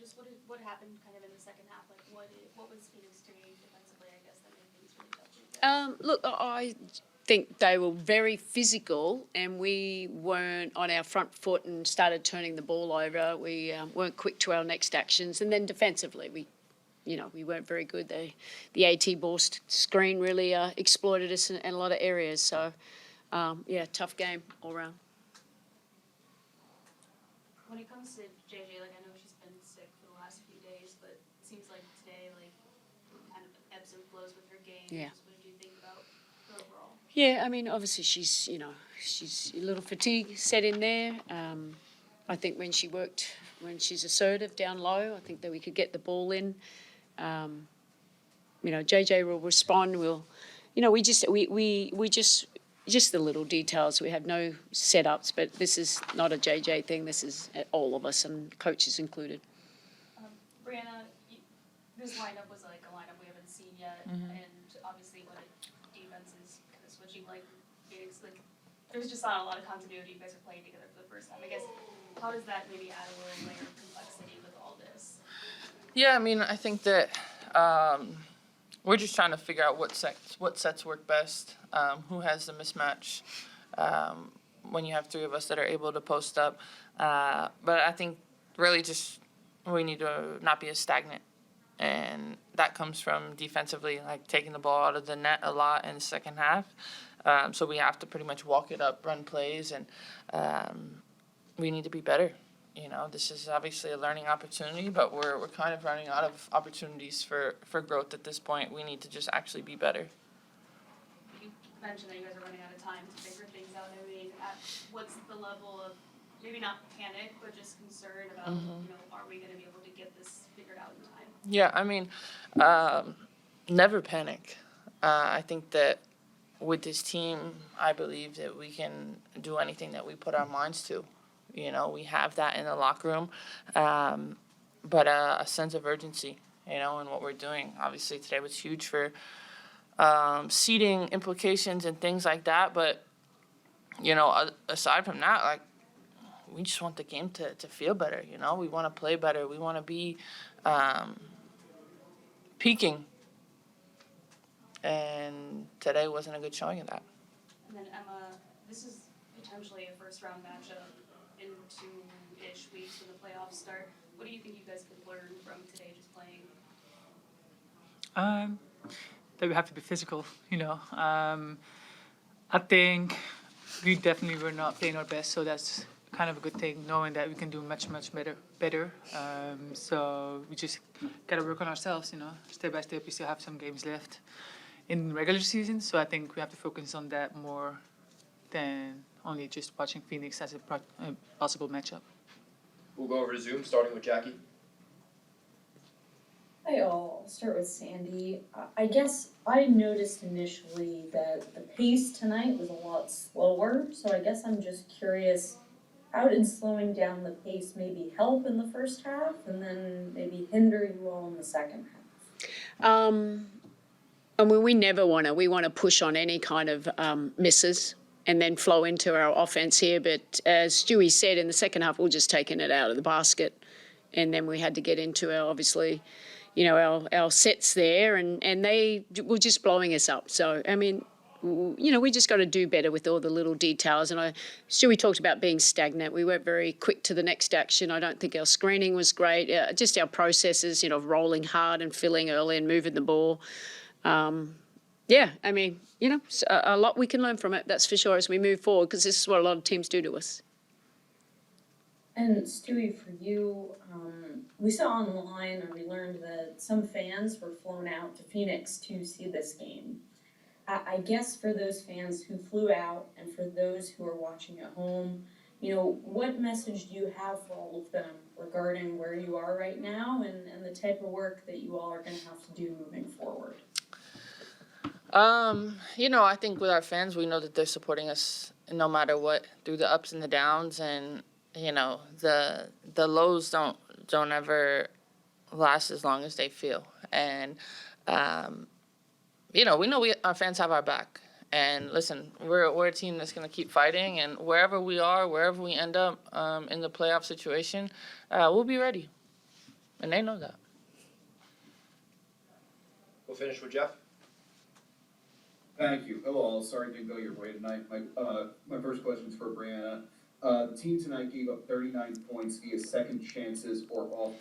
just what happened kind of in the second half? Like, what was Phoenix doing defensively, I guess, that made things really tough for you guys? Look, I think they were very physical, and we weren't on our front foot and started turning the ball over. We weren't quick to our next actions, and then defensively, we weren't very good. The AT ball screen really exploited us in a lot of areas. So, tough game all round. When it comes to JJ, like, I know she's been sick for the last few days, but it seems like today, like, kind of ebbs and flows with her game. Yeah. Just what did you think about her overall? Yeah, I mean, obviously she's a little fatigue set in there. I think when she's assertive down low, I think that we could get the ball in. JJ will respond. We just the little details. We have no setups, but this is not a JJ thing. This is all of us, and coaches included. Breanna, this lineup was like a lineup we haven't seen yet, and obviously when defense is kind of switching like Phoenix, like there's just not a lot of continuity. You guys are playing together for the first time. I guess how does that maybe add a little layer of complexity with all this? Yeah, I mean, I think that we're just trying to figure out what sets work best, who has the mismatch when you have three of us that are able to post up. But I think really just we need to not be as stagnant. And that comes from defensively, like taking the ball out of the net a lot in the second half. So we have to pretty much walk it up, run plays, and we need to be better. This is obviously a learning opportunity, but we're kind of running out of opportunities for growth at this point. We need to just actually be better. You mentioned that you guys are running out of time to figure things out. I mean, what's the level of maybe not panic, but just concern about, are we going to be able to get this figured out in time? Yeah, I mean, never panic. I think that with this team, I believe that we can do anything that we put our minds to. We have that in the locker room, but a sense of urgency, in what we're doing. Obviously, today was huge for seeding implications and things like that. But, aside from that, like, we just want the game to feel better, We want to play better. We want to be peaking. And today wasn't a good showing of that. And then, Emma, this is potentially a first-round matchup in 2-ish weeks when the playoffs start. What do you think you guys could learn from today just playing? That we have to be physical, I think we definitely were not playing our best, so that's kind of a good thing, knowing that we can do much better. So we just gotta work on ourselves, step by step. We still have some games left in regular season, so I think we have to focus on that more than only just watching Phoenix as a possible matchup. We'll go over to Zoom, starting with Jackie. Hi all, I'll start with Sandy. I guess I noticed initially that the pace tonight was a lot slower, so I guess I'm just curious, how did slowing down the pace maybe help in the first half and then maybe hinder you all in the second half? I mean, we want to push on any kind of misses and then flow into our offense here. But as Stewie said, in the second half, we're just taking it out of the basket. And then we had to get into our sets there, and they were just blowing us up. So, I mean, we just got to do better with all the little details. And Stewie talked about being stagnant. We weren't very quick to the next action. I don't think our screening was great. Just our processes, rolling hard and filling early and moving the ball. I mean, a lot we can learn from it, that's for sure, as we move forward, because this is what a lot of teams do to us. And Stewie, for you, we saw online, or we learned that some fans were flown out to Phoenix to see this game. I guess for those fans who flew out and for those who are watching at home, what message do you have for all of them regarding where you are right now and the type of work that you all are going to have to do moving forward? I think with our fans, we know that they're supporting us no matter what, through the ups and the downs, and the lows don't ever last as long as they feel. And we know our fans have our back. And listen, we're a team that's going to keep fighting, and wherever we are, wherever we end up in the playoff situation, we'll be ready. And they know that. We'll finish with Jeff. Thank you. Hello all. Sorry it didn't go your way tonight. My first question is for Breanna. The team tonight gave up 39 points via second chances or off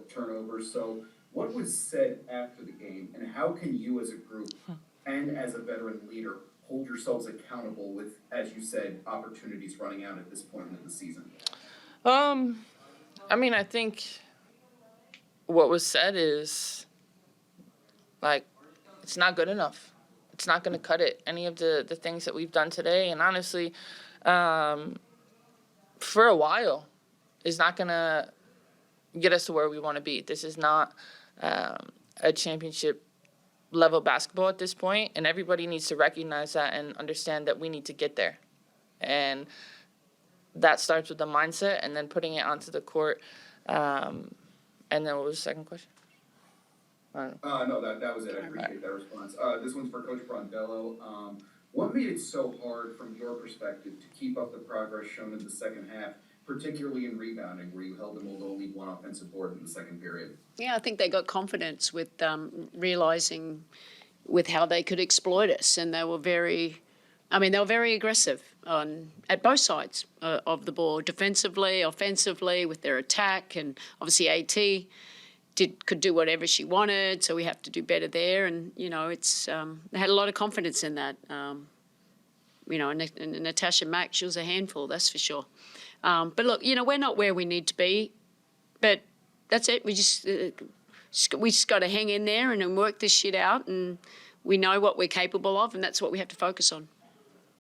turnovers. So what was said after the game, and how can you as a group and as a veteran leader hold yourselves accountable with, as you said, opportunities running out at this point in the season? I mean, I think what was said is, like, it's not good enough. It's not going to cut it. Any of the things that we've done today, and honestly, for a while, is not going to get us to where we want to be. This is not a championship level basketball at this point, and everybody needs to recognize that and understand that we need to get there. And that starts with the mindset and then putting it onto the court. And then what was the second question? No, that was it. I appreciate that response. This one's for Coach Brondello. What made it so hard from your perspective to keep up the progress shown in the second half, particularly in rebounding, where you held them to only one offensive board in the second period? Yeah, I think they got confidence with realizing with how they could exploit us, and they were very aggressive at both sides of the ball, defensively, offensively, with their attack, and obviously AT could do whatever she wanted, so we have to do better there. And it's they had a lot of confidence in that. And Natasha Mack, she was a handful, that's for sure. But look, we're not where we need to be, but that's it. We just got to hang in there and work this shit out, and we know what we're capable of, and that's what we have to focus on.